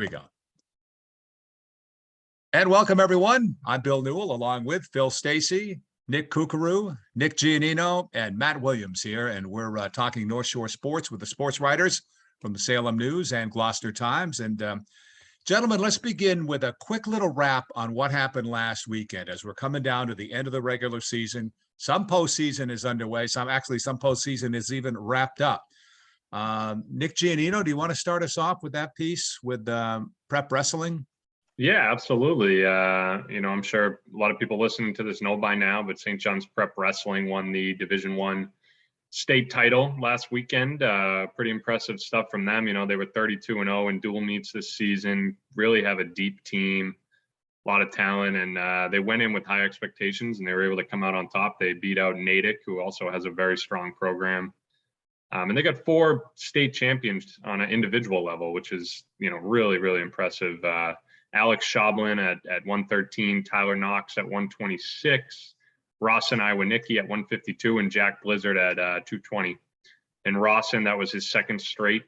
we go. And welcome, everyone. I'm Bill Newell, along with Phil Stacy, Nick Kukuru, Nick Giannino, and Matt Williams here. And we're talking North Shore sports with the sports writers from the Salem News and Gloucester Times. And gentlemen, let's begin with a quick little wrap on what happened last weekend as we're coming down to the end of the regular season. Some postseason is underway. Some postseason is even wrapped up. Nick Giannino, do you want to start us off with that piece with prep wrestling? Yeah, absolutely. I'm sure a lot of people listening to this know by now, but St. John's Prep Wrestling won the Division I state title last weekend. Pretty impressive stuff from them. They were 32-0 in dual meets this season, really have a deep team, a lot of talent, and they went in with high expectations and they were able to come out on top. They beat out Natick, who also has a very strong program. And they got 4 state champions on an individual level, which is, really, really impressive. Alex Shoblin at 113, Tyler Knox at 126, Rawson Iwanicki at 152, and Jack Blizzard at 220. And Rawson, that was his second straight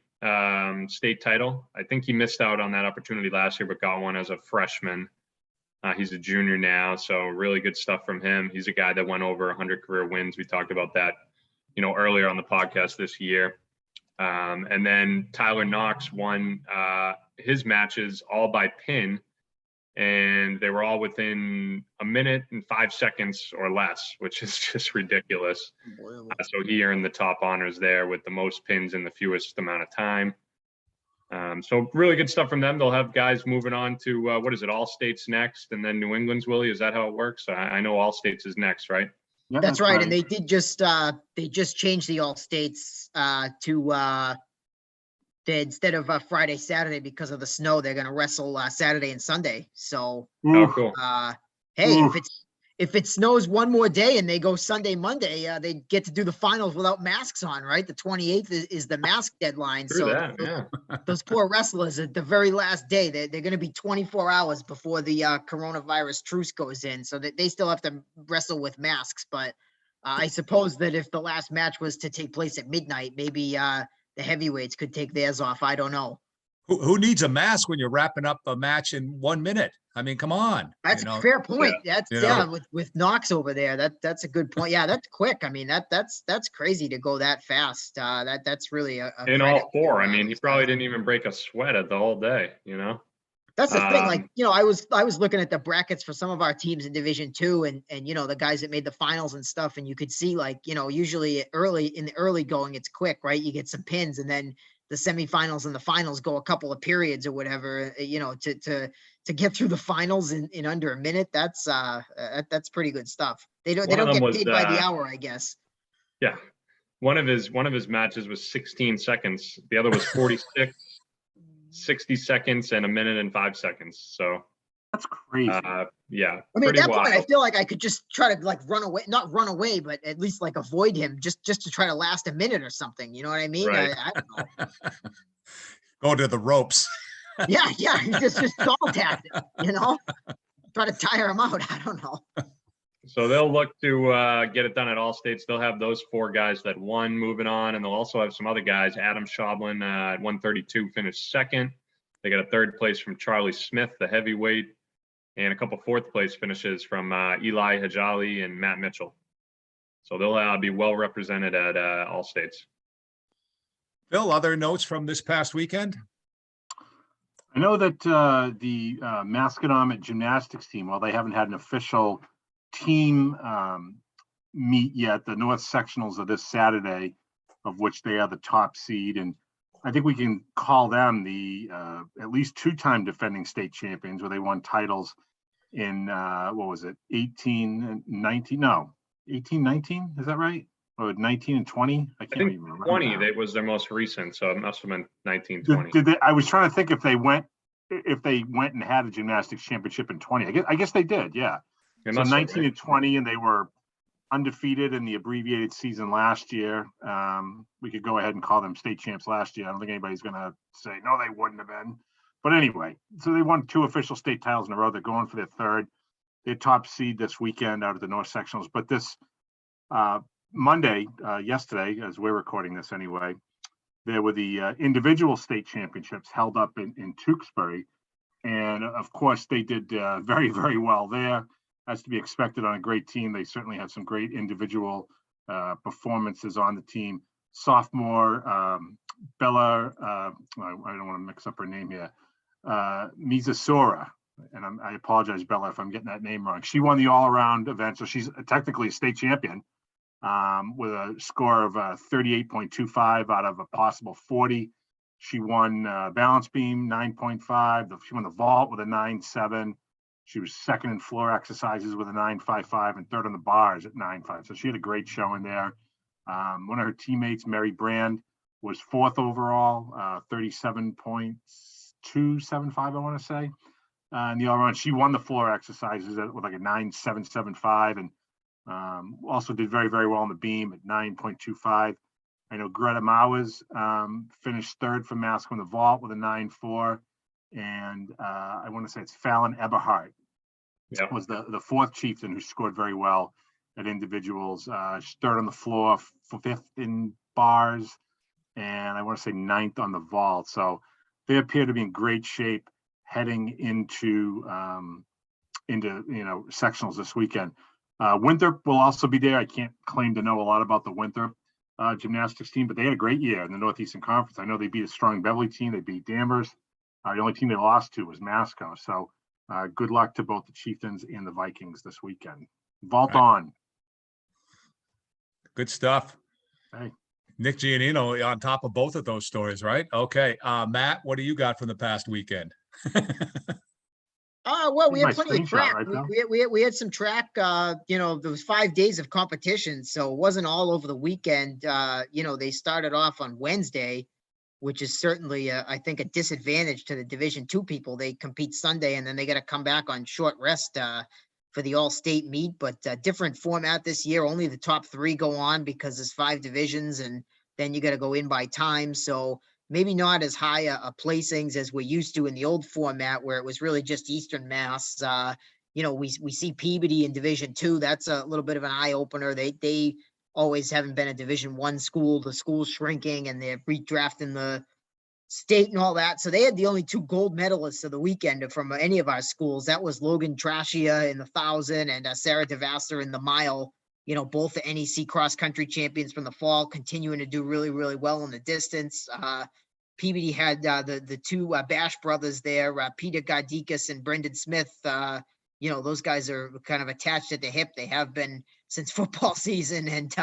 state title. I think he missed out on that opportunity last year, but got one as a freshman. He's a junior now, so really good stuff from him. He's a guy that went over 100 career wins. We talked about that, earlier on the podcast this year. And then Tyler Knox won his matches all by pin, and they were all within a minute and 5 seconds or less, which is just ridiculous. So he earned the top honors there with the most pins in the fewest amount of time. So really good stuff from them. They'll have guys moving on to All States next, and then New England's, Willie. Is that how it works? I know All States is next, right? Yeah, that's right. And they did just change the All States to instead of Friday, Saturday, because of the snow, they're going to wrestle Saturday and Sunday. So, cool. Hey, if it snows one more day and they go Sunday, Monday, they get to do the finals without masks on, right? The 28th is the mask deadline. True that, yeah. Those poor wrestlers at the very last day, they're going to be 24 hours before the coronavirus truce goes in. So that they still have to wrestle with masks. But I suppose that if the last match was to take place at midnight, maybe the heavyweights could take theirs off. I don't know. Who needs a mask when you're wrapping up a match in 1 minute? I mean, come on. That's a fair point. Yeah. With Knox over there, that's a good point. Yeah, that's quick. I mean, that's crazy to go that fast. That's really a in all 4. I mean, he probably didn't even break a sweat at the whole day. That's the thing. Like, I was looking at the brackets for some of our teams in Division II, and the guys that made the finals and stuff, and you could see, like, usually in the early going, it's quick, right? You get some pins, and then the semifinals and the finals go a couple of periods or whatever, to get through the finals in under a minute. That's pretty good stuff. They don't get paid by the hour, I guess. Yeah. One of his matches was 16 seconds. The other was 46, 60 seconds, and 1 minute and 5 seconds. So that's crazy. Yeah. I mean, at that point, I feel like I could just try to not run away, but at least like avoid him just to try to last a minute or something. You know what I mean? Right. I don't know. Go to the ropes. Yeah. Just stall tactic, try to tire him out. I don't know. So they'll look to get it done at All States. They'll have those 4 guys that won moving on, and they'll also have some other guys. Adam Shoblin at 132 finished second. They got a 3rd place from Charlie Smith, the heavyweight, and a couple 4th place finishes from Eli Hajali and Matt Mitchell. So they'll be well represented at All States. Phil, other notes from this past weekend? I know that the Masconomet gymnastics team, while they haven't had an official team meet yet, the North Sectionals are this Saturday, of which they are the top seed. And I think we can call them the at least 2-time defending state champions, where they won titles in, 18, 19? No, 18, 19? Is that right? Or 19 and 20? I can't even remember. 20, that was their most recent, so it must have been 19, 20. I was trying to think if they went and had a gymnastics championship in 20. I guess they did, yeah. So 19 and 20, and they were undefeated in the abbreviated season last year. We could go ahead and call them state champs last year. I don't think anybody's going to say, no, they wouldn't have been. But anyway, so they won 2 official state titles in a row. They're going for their 3rd. They're top seed this weekend out of the North Sectionals. But this Monday, yesterday, as we're recording this anyway, there were the individual state championships held up in Tewksbury. And of course, they did very, very well there, as to be expected on a great team. They certainly had some great individual performances on the team. Sophomore Bella, I don't want to mix up her name here, Mizasura, and I apologize, Bella, if I'm getting that name wrong. She won the all-around event, so she's technically a state champion with a score of 38.25 out of a possible 40. She won balance beam 9.5. She won the vault with a 9.7. She was second in floor exercises with a 9.55 and third on the bars at 9.5. So she had a great showing there. One of her teammates, Mary Brand, was fourth overall, 37.275, I want to say. In the all around, she won the floor exercises with like a 9.775 and also did very, very well on the beam at 9.25. I know Greta Mowers finished third for Mask on the vault with a 9.4. And I want to say it's Fallon Eberhardt was the fourth chieftain who scored very well at individuals. Third on the floor, fifth in bars, and I want to say ninth on the vault. So they appear to be in great shape heading into sectionals this weekend. Winthrop will also be there. I can't claim to know a lot about the Winthrop gymnastics team, but they had a great year in the Northeastern Conference. I know they beat a strong Beverly team. They beat Danvers. The only team they lost to was Masco. So good luck to both the Chieftains and the Vikings this weekend. Vault on. Good stuff. Hey. Nick Giannino on top of both of those stories, right? Okay. Matt, what do you got from the past weekend? Well, we had plenty of track. Right, we had some track. There was 5 days of competition, so it wasn't all over the weekend. They started off on Wednesday, which is certainly, I think, a disadvantage to the Division II people. They compete Sunday, and then they got to come back on short rest for the all-state meet. But different format this year. Only the top 3 go on because there's 5 divisions, and then you got to go in by time. So maybe not as high a placings as we're used to in the old format, where it was really just Eastern Mass. We see Peabody in Division II. That's a little bit of an eye opener. They always haven't been a Division I school. The school's shrinking, and they're redrafting the state and all that. So they had the only 2 gold medalists of the weekend from any of our schools. That was Logan Trashia in the 1,000 and Sarah DeVaster in the mile. Both the NEC cross country champions from the fall, continuing to do really, really well in the distance. Peabody had the 2 Bash brothers there, Peter Gardikas and Brendan Smith. Those guys are kind of attached at the hip. They have been since football season, and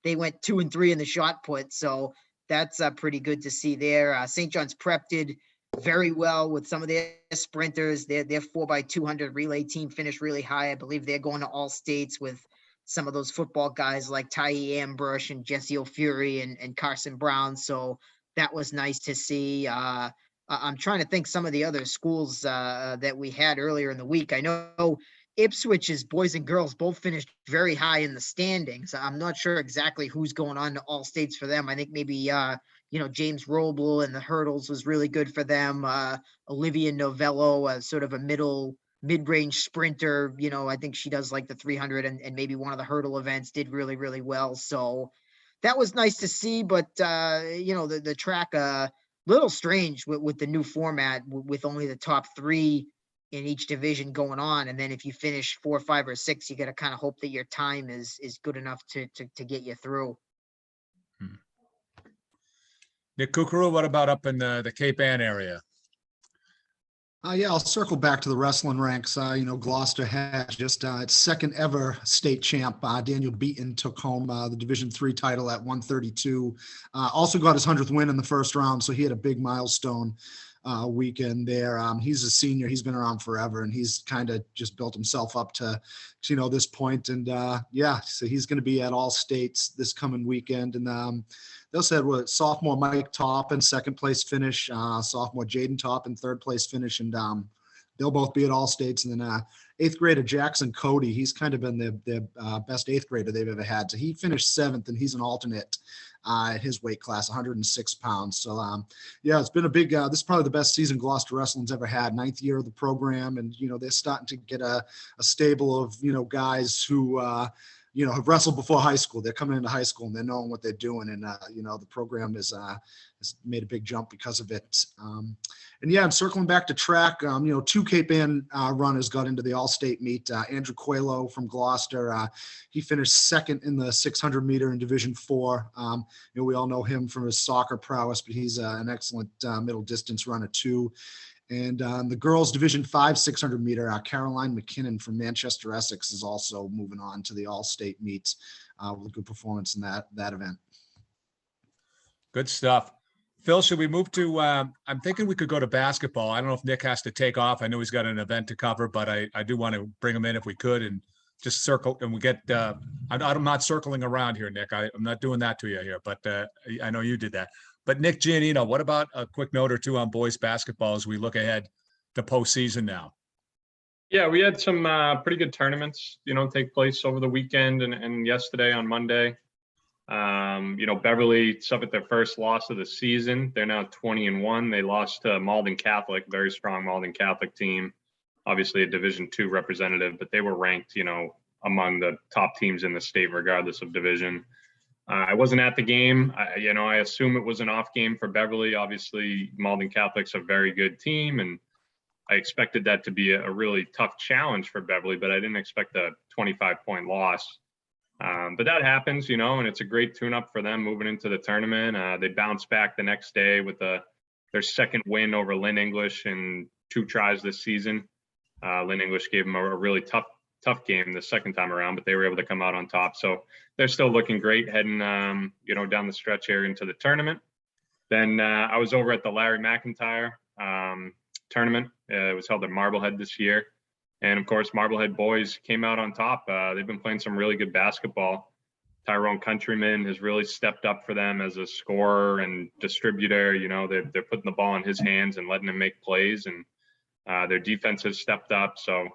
they went 2 and 3 in the shot put. So that's pretty good to see there. St. John's Prep did very well with some of their sprinters. Their 4x200 relay team finished really high. I believe they're going to all states with some of those football guys like Ty Ambush and Jesse O'Fury and Carson Brown. So that was nice to see. I'm trying to think some of the other schools that we had earlier in the week. I know Ipswich's boys and girls both finished very high in the standings. I'm not sure exactly who's going on to all states for them. I think maybe, James Roble and the hurdles was really good for them. Olivia Novello, sort of a mid-range sprinter. I think she does like the 300 and maybe one of the hurdle events, did really, really well. So that was nice to see, but the track, little strange with the new format with only the top 3 in each division going on. And then if you finish 4, 5, or 6, you got to kind of hope that your time is good enough to get you through. Nick Kukuru, what about up in the Cape Ann area? Yeah, I'll circle back to the wrestling ranks. Gloucester had just its second ever state champ. Daniel Beaton took home the Division III title at 132. Also got his 100th win in the first round, so he had a big milestone weekend there. He's a senior. He's been around forever, and he's kind of just built himself up to this point. And so he's going to be at all states this coming weekend. And they also had sophomore Mike Toppin, second place finish, sophomore Jaden Toppin, third place finish, and they'll both be at all states. And then 8th grader Jackson Cody, he's kind of been the best 8th grader they've ever had. So he finished 7th, and he's an alternate at his weight class, 106 pounds. So it's been a big, this is probably the best season Gloucester Wrestling's ever had, 9th year of the program. And, they're starting to get a stable of, guys who have wrestled before high school. They're coming into high school and they're knowing what they're doing. And, the program has made a big jump because of it. And yeah, I'm circling back to track. Two Cape Ann runners got into the all-state meet. Andrew Coelho from Gloucester, he finished second in the 600 meter in Division 4. We all know him from his soccer prowess, but he's an excellent middle distance runner too. And the girls Division 5 600 meter, Caroline McKinnon from Manchester, Essex is also moving on to the all-state meet with a good performance in that event. Good stuff. Phil, should we move to, I'm thinking we could go to basketball. I don't know if Nick has to take off. I know he's got an event to cover, but I do want to bring him in if we could and just circle and we get, I'm not circling around here, Nick. I'm not doing that to you here, but I know you did that. But Nick Giannino, what about a quick note or two on boys basketball as we look ahead to postseason now? Yeah, we had some pretty good tournaments, take place over the weekend and yesterday on Monday. Beverly suffered their first loss of the season. They're now 20-1. They lost to Malden Catholic, very strong Malden Catholic team, obviously a Division II representative, but they were ranked, among the top teams in the state, regardless of division. I wasn't at the game. I assume it was an off game for Beverly. Obviously, Malden Catholic's a very good team, and I expected that to be a really tough challenge for Beverly, but I didn't expect a 25-point loss. But that happens, and it's a great tune-up for them moving into the tournament. They bounced back the next day with their second win over Lynn English in 2 tries this season. Lynn English gave them a really tough game the second time around, but they were able to come out on top. So they're still looking great heading, down the stretch here into the tournament. Then I was over at the Larry McIntyre tournament. It was held at Marblehead this year. And of course, Marblehead boys came out on top. They've been playing some really good basketball. Tyrone Countryman has really stepped up for them as a scorer and distributor. They're putting the ball in his hands and letting him make plays, and their defense has stepped up. So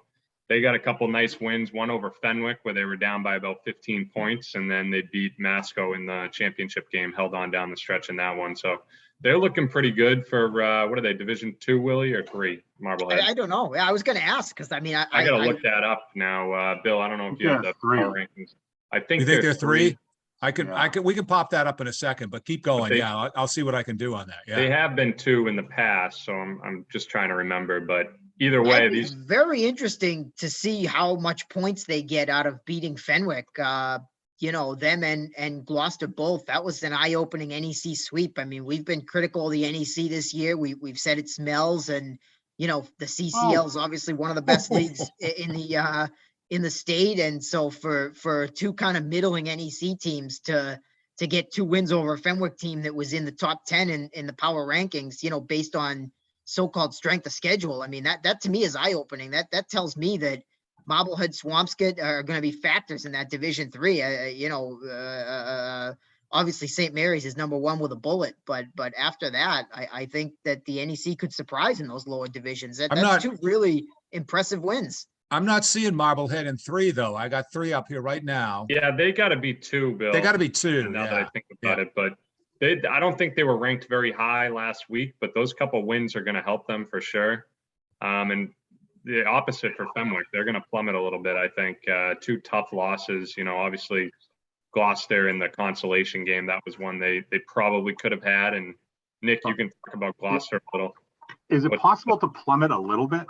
they got a couple nice wins, one over Fenwick where they were down by about 15 points, and then they beat Masco in the championship game, held on down the stretch in that one. So they're looking pretty good for, what are they, Division II, Willie, or 3? Marblehead? I don't know. I was going to ask because, I got to look that up now. Bill, I don't know if you have the power rankings. I think they're 3? Yeah. We can pop that up in a second, but keep going. I'll see what I can do on that. Yeah. They have been 2 in the past, so I'm just trying to remember, but either way, these very interesting to see how much points they get out of beating Fenwick. Them and Gloucester both. That was an eye-opening NEC sweep. I mean, we've been critical of the NEC this year. We've said it smells, and the CCL is obviously one of the best leagues in the state. And so for 2 kind of middling NEC teams to get 2 wins over a Fenwick team that was in the top 10 in the power rankings, based on so-called strength of schedule. I mean, that to me is eye-opening. That tells me that Marblehead, Swampscott are going to be factors in that Division 3. Obviously St. Mary's is number 1 with a bullet, but after that, I think that the NEC could surprise in those lower divisions. That's 2 really impressive wins. I'm not seeing Marblehead in 3 though. I got 3 up here right now. Yeah, they got to be 2, Bill. They got to be 2. Now that I think about it, but I don't think they were ranked very high last week, but those couple wins are going to help them for sure. And the opposite for Fenwick, they're going to plummet a little bit. I think 2 tough losses. Obviously Gloucester in the consolation game, that was one they probably could have had. And Nick, you can talk about Gloucester a little. Is it possible to plummet a little bit?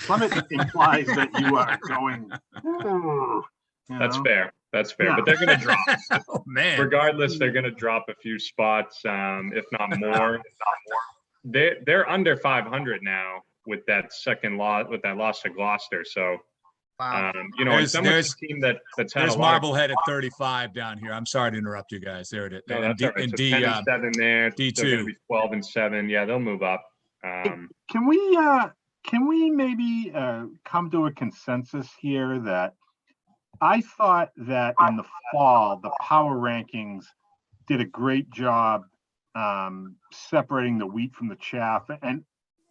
Plummet implies that you are going. That's fair. Yeah. But they're going to drop. Oh, man. Regardless, they're going to drop a few spots, if not more. They're under 500 now with that second loss, with that loss to Gloucester. So, there's a team that's had there's Marblehead at 35 down here. I'm sorry to interrupt you guys. There it is. No, that's all right. So 10-7 there. D2. They're going to be 12-7. Yeah, they'll move up. Can we maybe come to a consensus here that I thought that in the fall, the power rankings did a great job separating the wheat from the chaff, and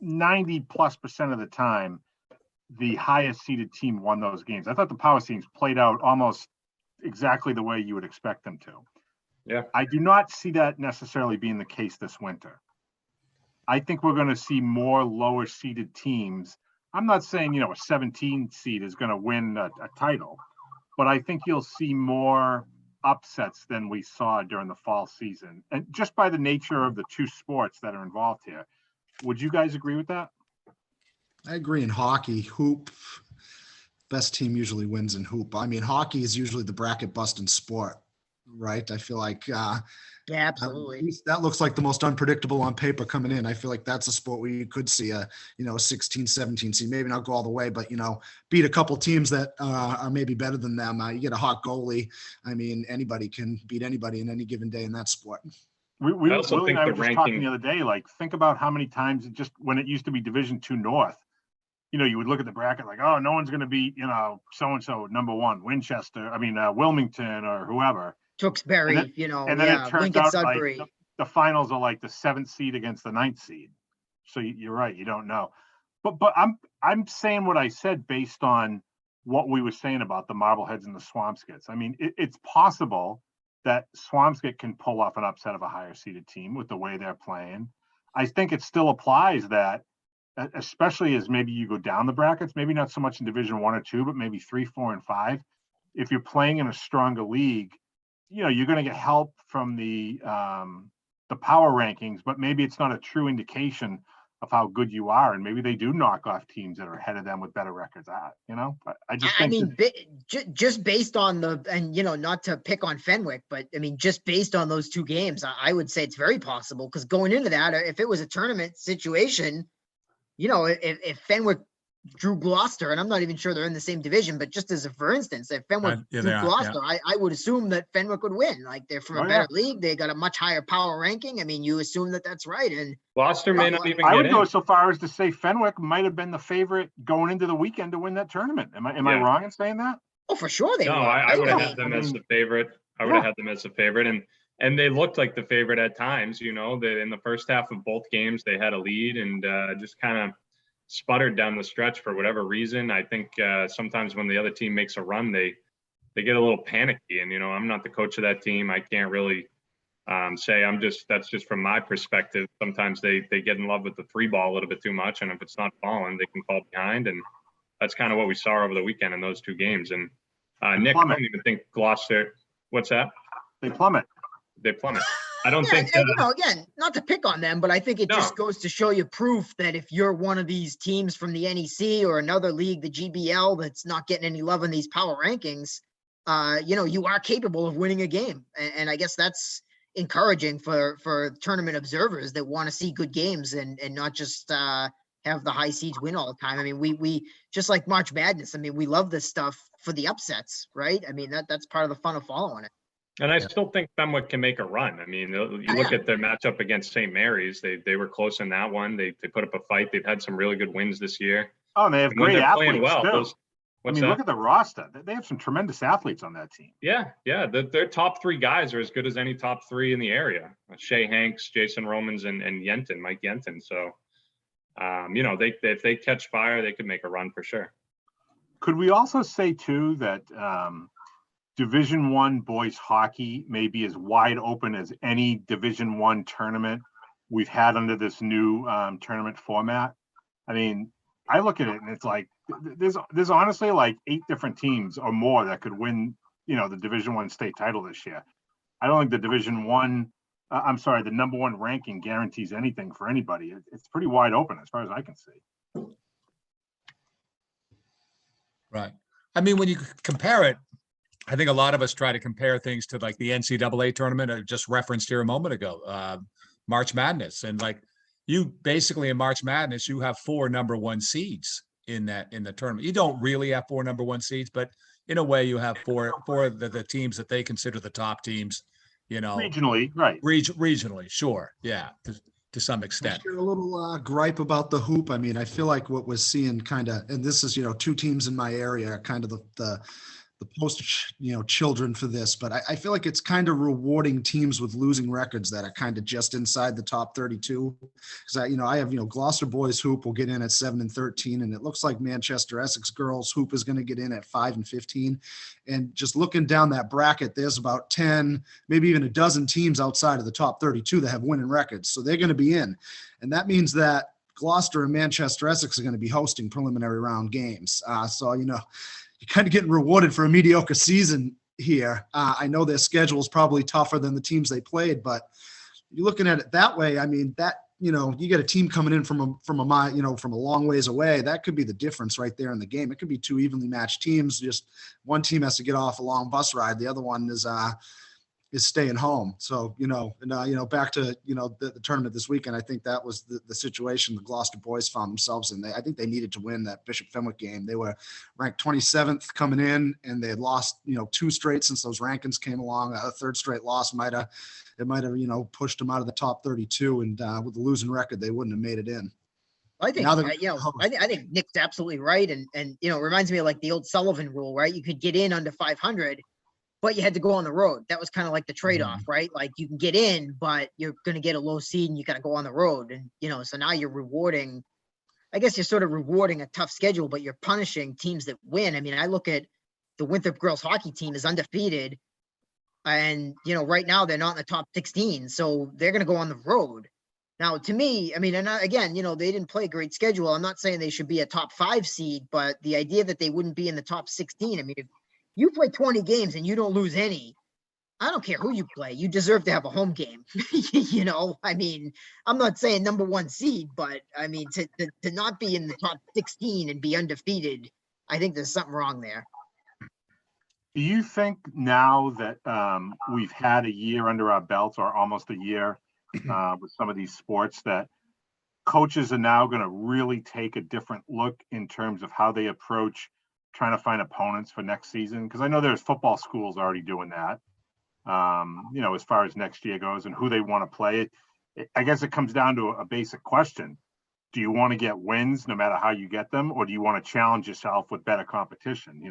90+% of the time, the highest seeded team won those games. I thought the power teams played out almost exactly the way you would expect them to. Yeah. I do not see that necessarily being the case this winter. I think we're going to see more lower seeded teams. I'm not saying, a 17 seed is going to win a title, but I think you'll see more upsets than we saw during the fall season. And just by the nature of the two sports that are involved here. Would you guys agree with that? I agree in hockey. Hoop, best team usually wins in hoop. I mean, hockey is usually the bracket busting sport, right? I feel like Yeah, absolutely. that looks like the most unpredictable on paper coming in. I feel like that's a sport where you could see a 16, 17 seed, maybe not go all the way, but beat a couple teams that are maybe better than them. You get a hot goalie. I mean, anybody can beat anybody in any given day in that sport. We I also Willie think and I the were just talking the other day, like, think about how many times just when it used to be Division II North, you would look at the bracket like, oh, no one's going to beat, so-and-so number one, Wilmington or whoever. Tewksbury, And then it turns Lincoln out Sudbury. like the finals are like the 7th seed against the 9th seed. So you're right, you don't know. But I'm saying what I said based on what we were saying about the Marbleheads and the Swampskits. I mean, it's possible that Swampskit can pull off an upset of a higher seeded team with the way they're playing. I think it still applies that, especially as maybe you go down the brackets, maybe not so much in Division 1 or 2, but maybe 3, 4, and 5. If you're playing in a stronger league, you're going to get help from the power rankings, but maybe it's not a true indication of how good you are, and maybe they do knock off teams that are ahead of them with better records. I just think just based on not to pick on Fenwick, but I mean, just based on those two games, I would say it's very possible, because going into that, if it was a tournament situation, if Fenwick drew Gloucester, and I'm not even sure they're in the same division, but just as a for instance, if Fenwick drew Gloucester, I would assume that Fenwick would win. Like, they're from a better league, they got a much higher power ranking. I mean, you assume that that's right. And Gloucester may not even. I would go so far as to say Fenwick might have been the favorite going into the weekend to win that tournament. Am I wrong in saying that? Oh, for sure they were. I would have had them as the favorite. I would have had them as the favorite, and they looked like the favorite at times. They, in the first half of both games, they had a lead and just kind of sputtered down the stretch for whatever reason. I think sometimes when the other team makes a run, they get a little panicky. And I'm not the coach of that team. I can't really say. That's just from my perspective. Sometimes they get in love with the 3-ball a little bit too much, and if it's not falling, they can fall behind. And that's kind of what we saw over the weekend in those two games. And Nick, I don't even think Gloucester. What's that? They plummet. I don't think again, not to pick on them, but I think it just goes to show you proof that if you're one of these teams from the NEC or another league, the GBL, that's not getting any love in these power rankings, you are capable of winning a game. And I guess that's encouraging for tournament observers that want to see good games and not just have the high seeds win all the time. I mean, we just like March Madness. I mean, we love this stuff for the upsets, right? I mean, that's part of the fun of following it. And I still think Fenwick can make a run. I mean, you look at their matchup against St. Mary's, they were close in that one. They put up a fight. They've had some really good wins this year. Oh, and they have great athletes too. Look at the roster. They have some tremendous athletes on that team. Yeah. Their top 3 guys are as good as any top 3 in the area. Shea Hanks, Jason Romans, and Mike Yenton. So, if they catch fire, they could make a run for sure. Could we also say too that Division I boys hockey may be as wide open as any Division I tournament we've had under this new tournament format? I mean, I look at it and it's like there's honestly like 8 different teams or more that could win, the Division I state title this year. I don't think the the number 1 ranking guarantees anything for anybody. It's pretty wide open as far as I can see. Right. I mean, when you compare it, I think a lot of us try to compare things to like the NCAA tournament I just referenced here a moment ago, March Madness. And like you basically in March Madness, you have 4 number 1 seeds in the tournament. You don't really have 4 number 1 seeds, but in a way you have four of the teams that they consider the top teams, regionally, right. Regionally. Sure. Yeah. To some extent. A little gripe about the hoop. I mean, I feel like what we're seeing kind of, and this is, 2 teams in my area are kind of the poster, children for this, but I feel like it's kind of rewarding teams with losing records that are kind of just inside the top 32. Because I have, Gloucester boys hoop will get in at 7-13, and it looks like Manchester Essex girls hoop is going to get in at 5-15. And just looking down that bracket, there's about 10, maybe even a dozen teams outside of the top 32 that have winning records. So they're going to be in, and that means that Gloucester and Manchester Essex are going to be hosting preliminary round games. So you're kind of getting rewarded for a mediocre season here. I know their schedule is probably tougher than the teams they played, but you're looking at it that way. I mean, that, you get a team coming in from a long ways away. That could be the difference right there in the game. It could be two evenly matched teams. Just one team has to get off a long bus ride. The other one is staying home. So, back to, the tournament this weekend, I think that was the situation the Gloucester boys found themselves in. I think they needed to win that Bishop Fenwick game. They were ranked 27th coming in, and they had lost, 2 straight since those rankings came along. A third straight loss might have, pushed them out of the top 32. And with the losing record, they wouldn't have made it in. I think, I think Nick's absolutely right. And, it reminds me of like the old Sullivan rule, right? You could get in under 500, but you had to go on the road. That was kind of like the trade-off, right? Like you can get in, but you're going to get a low seed and you got to go on the road. And, so now you're rewarding, I guess you're sort of rewarding a tough schedule, but you're punishing teams that win. I mean, I look at the Winthrop girls hockey team is undefeated. And, right now they're not in the top 16. So they're going to go on the road. Now, to me, I mean, and again, they didn't play a great schedule. I'm not saying they should be a top 5 seed, but the idea that they wouldn't be in the top 16, I mean, if you play 20 games and you don't lose any, I don't care who you play. You deserve to have a home game. I mean, I'm not saying number 1 seed, but I mean, to not be in the top 16 and be undefeated, I think there's something wrong there. Do you think now that we've had a year under our belts, or almost a year with some of these sports, that coaches are now going to really take a different look in terms of how they approach trying to find opponents for next season? Because I know there's football schools already doing that, as far as next year goes and who they want to play. I guess it comes down to a basic question. Do you want to get wins no matter how you get them, or do you want to challenge yourself with better competition?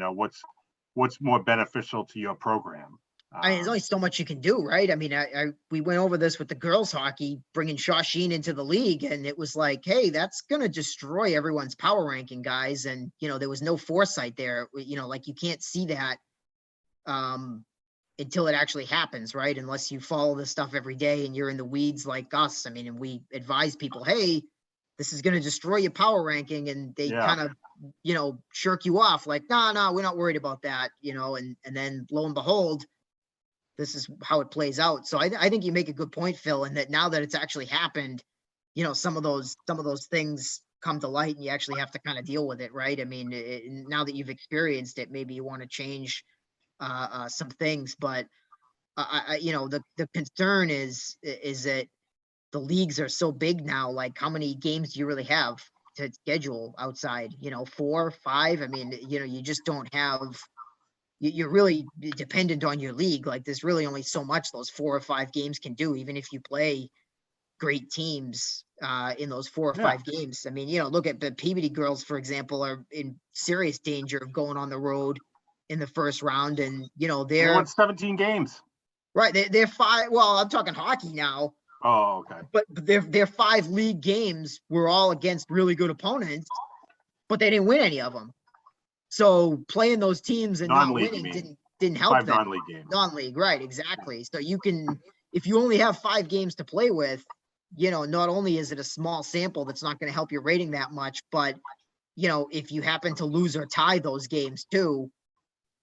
What's more beneficial to your program? I mean, there's only so much you can do, right? I mean, we went over this with the girls hockey, bringing Shawsheen into the league, and it was like, hey, that's going to destroy everyone's power ranking, guys. And, there was no foresight there. Like you can't see that until it actually happens, right? Unless you follow this stuff every day and you're in the weeds like us. I mean, and we advise people, hey, this is going to destroy your power ranking. And they kind of, shirk you off like, no, we're not worried about that, and then lo and behold, this is how it plays out. So I think you make a good point, Phil, and that now that it's actually happened, some of those things come to light and you actually have to kind of deal with it, right? I mean, now that you've experienced it, maybe you want to change some things, but the concern is that the leagues are so big now. Like, how many games do you really have to schedule outside? 4, 5. I mean, you just don't have. You're really dependent on your league. Like, there's really only so much those 4 or 5 games can do, even if you play great teams in those 4 or 5 games. I mean, look at the Peabody girls, for example, are in serious danger of going on the road in the first round. And, they won 17 games. Right. They're 5. Well, I'm talking hockey now. Oh, okay. But their 5 league games were all against really good opponents, but they didn't win any of them. So playing those teams and not winning didn't help 5 them. Non-league games. Non-league, right? Exactly. So you can, if you only have 5 games to play with, not only is it a small sample that's not going to help your rating that much, but if you happen to lose or tie those games too,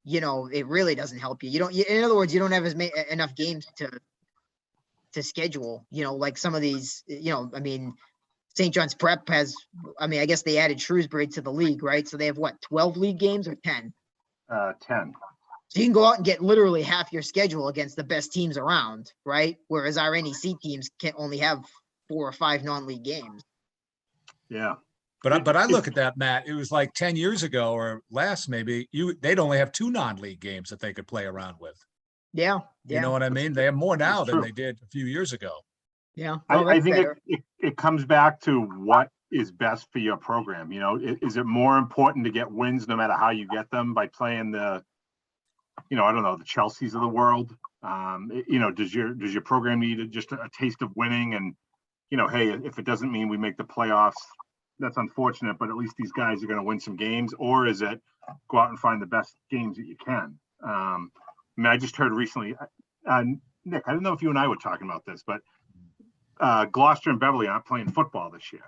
it really doesn't help you. In other words, you don't have enough games to schedule. Like some of these, I mean, St. John's Prep has, I guess they added Shrewsbury to the league, right? So they have 12 league games or 10? 10. So you can go out and get literally half your schedule against the best teams around, right? Whereas our NEC teams can only have 4 or 5 non-league games. Yeah. But I look at that, Matt, it was like 10 years ago or less, maybe they'd only have 2 non-league games that they could play around with. Yeah. You know what I mean? They have more now than they did a few years ago. Yeah. I think it comes back to what is best for your program. Is it more important to get wins no matter how you get them by playing the, I don't know, the Chelseas of the world? Does your program need just a taste of winning? And, hey, if it doesn't mean we make the playoffs, that's unfortunate, but at least these guys are going to win some games. Or is it go out and find the best games that you can? I just heard recently, Nick, I don't know if you and I were talking about this, but Gloucester and Beverly aren't playing football this year,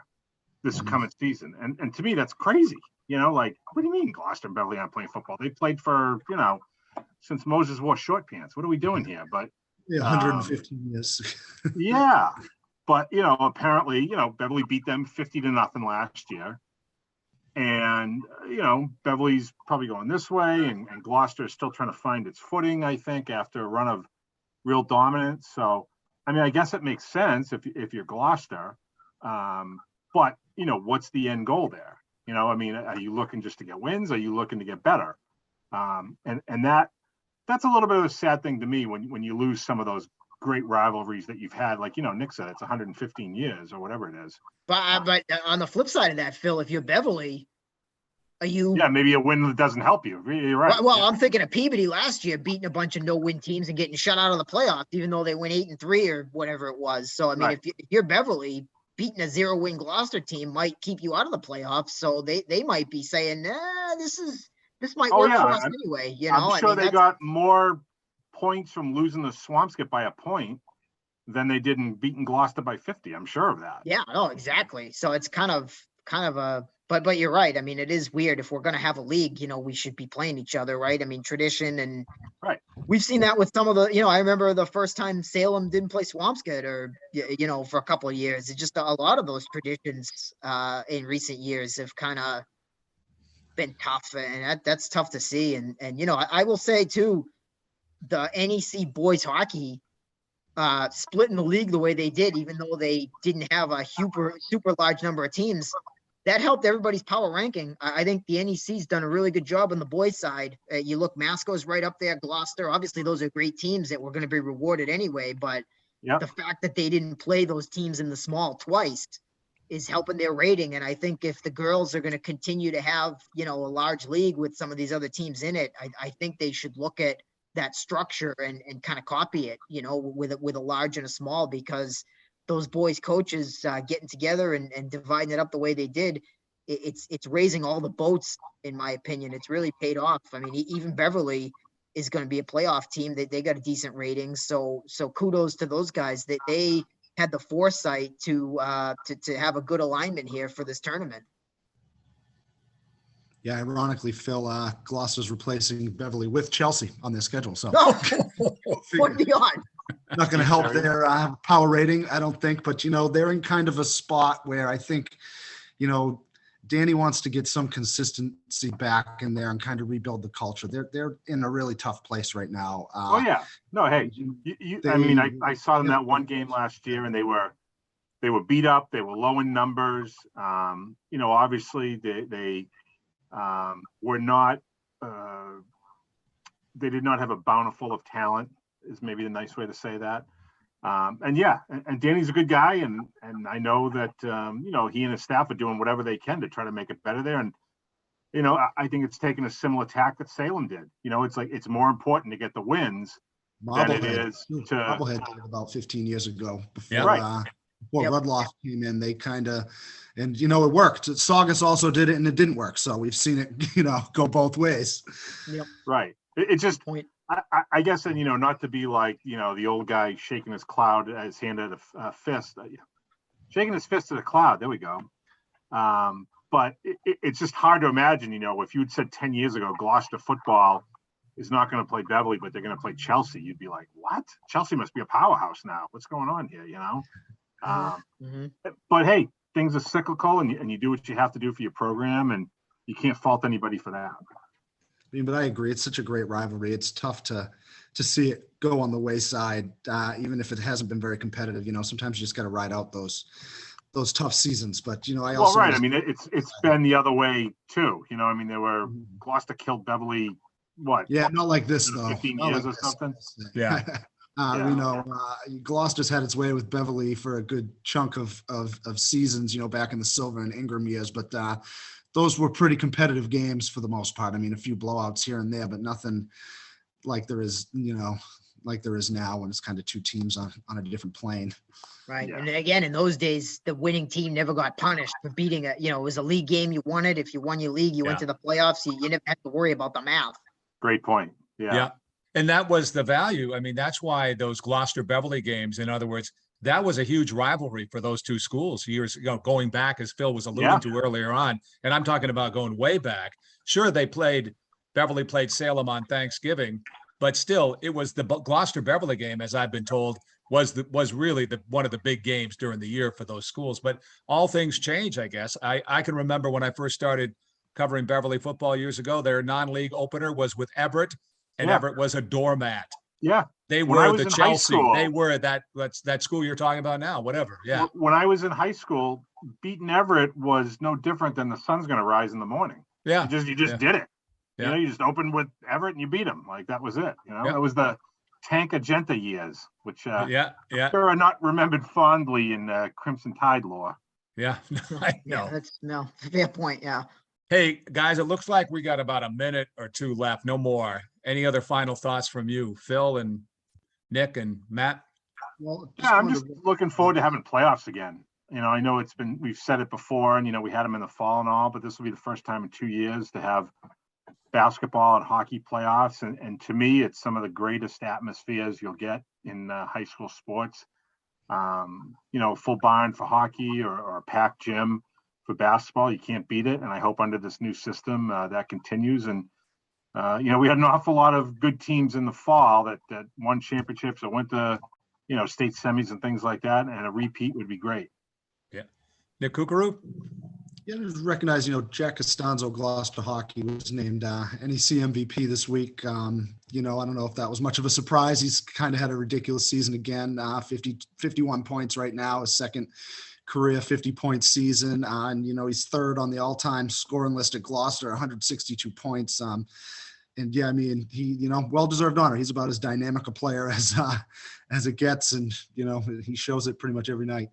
this coming season. And to me, that's crazy. You know, like, what do you mean Gloucester and Beverly aren't playing football? They played for, since Moses wore short pants. What are we doing here? But Yeah, 115 years. yeah, but apparently, Beverly beat them 50-0 last year. And, Beverly's probably going this way, and Gloucester is still trying to find its footing, I think, after a run of real dominance. So, I mean, I guess it makes sense if you're Gloucester. But, what's the end goal there? I mean, are you looking just to get wins? Are you looking to get better? And that's a little bit of a sad thing to me when you lose some of those great rivalries that you've had. Like, Nick said, it's 115 years or whatever it is. But on the flip side of that, Phil, if you're Beverly, are you? Yeah, maybe a win that doesn't help you. You're right. Well, yeah. I'm thinking of Peabody last year beating a bunch of no-win teams and getting shut out of the playoffs, even though they went 8-3 or whatever it was. So, I mean, Right. if you're Beverly, beating a 0-win Gloucester team might keep you out of the playoffs. So they might be saying, nah, this might work for us anyway. I'm sure they got more points from losing the Swampscott by a point than they did in beating Gloucester by 50. I'm sure of that. Yeah, no, exactly. So it's kind of a, but you're right. I mean, it is weird. If we're going to have a league, we should be playing each other, right? I mean, tradition, and right. We've seen that with some of the, I remember the first time Salem didn't play Swampscott or, for a couple of years. It's just a lot of those traditions in recent years have kind of been tough, and that's tough to see. And I will say too, the NEC boys hockey splitting the league the way they did, even though they didn't have a super large number of teams, that helped everybody's power ranking. I think the NEC's done a really good job on the boys side. You look, Masco's right up there, Gloucester. Obviously, those are great teams that were going to be rewarded anyway. But the fact that they didn't play those teams in the small twice is helping their rating. And I think if the girls are going to continue to have, a large league with some of these other teams in it, I think they should look at that structure and kind of copy it, with a large and a small, because those boys coaches getting together and dividing it up the way they did, it's raising all the boats, in my opinion. It's really paid off. I mean, even Beverly is going to be a playoff team. They got a decent rating. So kudos to those guys that they had the foresight to have a good alignment here for this tournament. Yeah, ironically, Phil, Gloucester's replacing Beverly with Chelsea on their schedule. So what beyond? Not going to help their power rating, I don't think. But, they're in kind of a spot where I think, Danny wants to get some consistency back in there and kind of rebuild the culture. They're in a really tough place right now. Oh, yeah. No, hey, I saw them that one game last year, and they were beat up. They were low in numbers. Obviously, they were not they did not have a bountiful of talent, is maybe the nice way to say that. And Danny's a good guy, and I know that he and his staff are doing whatever they can to try to make it better there. And I think it's taken a similar tack that Salem did. It's like it's more important to get the wins than it is to. Marblehead did it about 15 years ago before before Rudloff came in. They kind of, and it worked. Saugus also did it, and it didn't work. So we've seen it, go both ways. Yep. Right. It just point. I guess, and not to be like the old guy shaking his hand at a fist, shaking his fist at a cloud. There we go. But it's just hard to imagine. If you'd said 10 years ago, Gloucester football is not going to play Beverly, but they're going to play Chelsea, you'd be like, what? Chelsea must be a powerhouse now. What's going on here? But hey, things are cyclical, and you do what you have to do for your program, and you can't fault anybody for that. But I agree. It's such a great rivalry. It's tough to see it go on the wayside, even if it hasn't been very competitive. Sometimes you just got to ride out those tough seasons. But I also right. I mean, it's been the other way too. They were Gloucester killed Beverly. What? Yeah, not like this though. 15 years or something. Yeah. Gloucester's had its way with Beverly for a good chunk of seasons. back in the Silver and Ingram years, but. Those were pretty competitive games for the most part. I mean, a few blowouts here and there, but nothing like there is, like there is now when it's kind of two teams on a different plane. Right. Yeah. And again, in those days, the winning team never got punished for beating it. It was a league game. You won it. If you won your league, you went to the playoffs. You never had to worry about the math. Great point. Yeah. And that was the value. I mean, that's why those Gloucester Beverly games, in other words, that was a huge rivalry for those two schools years, going back, as Phil was alluding to earlier on. And I'm talking about going way back. Sure, Beverly played Salem on Thanksgiving, but still it was the Gloucester Beverly game, as I've been told, was really one of the big games during the year for those schools. But all things change, I guess. I can remember when I first started covering Beverly football years ago, their non-league opener was with Everett, and Everett was a doormat. Yeah. They When I were was the in high Chelsea. school- They were that school you're talking about now, whatever. Yeah. When I was in high school, beating Everett was no different than the sun's going to rise in the morning. Yeah. You just did it. Yeah. You know, you just opened with Everett and you beat them. Like that was it. You know, Yeah. it was the Tank Agenta years, which Yeah. are not remembered fondly in Crimson Tide lore. Yeah. I know. Yeah, that's fair point. Yeah. Hey, guys, it looks like we got about a minute or two left, no more. Any other final thoughts from you, Phil and Nick and Matt? Well, Yeah, I'm just looking forward to having playoffs again. You know, I know we've said it before, and, you know, we had them in the fall and all, but this will be the first time in 2 years to have basketball and hockey playoffs. And to me, it's some of the greatest atmospheres you'll get in high school sports. You know, full barn for hockey or a packed gym for basketball. You can't beat it. And I hope under this new system that continues. And, you know, we had an awful lot of good teams in the fall that won championships or went to, you know, state semis and things like that. And a repeat would be great. Yeah. Nick Kukuru? Yeah, just recognize, Jack Costanzo, Gloucester hockey, was named NEC MVP this week. I don't know if that was much of a surprise. He's kind of had a ridiculous season again, 51 points right now, his second career 50-point season. And, he's third on the all-time scoring list at Gloucester, 162 points. And yeah, I mean, he, well-deserved honor. He's about as dynamic a player as it gets. And, he shows it pretty much every night.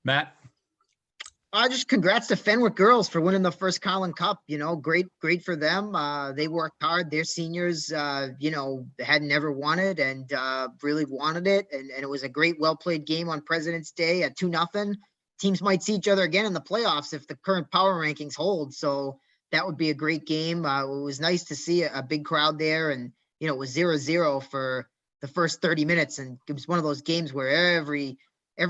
Matt? Just congrats to Fenwick girls for winning the first Colin Cup. Great for them. They worked hard. Their seniors, had never won it and really wanted it. And it was a great, well-played game on President's Day at 2-0. Teams might see each other again in the playoffs if the current power rankings hold. So that would be a great game. It was nice to see a big crowd there. And, it was 0-0 for the first 30 minutes. And it was one of those games where every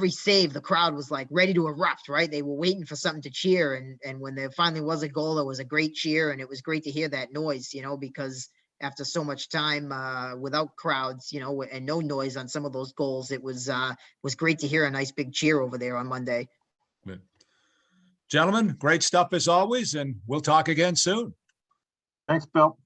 save, the crowd was like ready to erupt, right? They were waiting for something to cheer. And when there finally was a goal, it was a great cheer. And it was great to hear that noise, because after so much time without crowds, and no noise on some of those goals, it was great to hear a nice big cheer over there on Monday. Good. Gentlemen, great stuff as always, and we'll talk again soon. Thanks, Bill.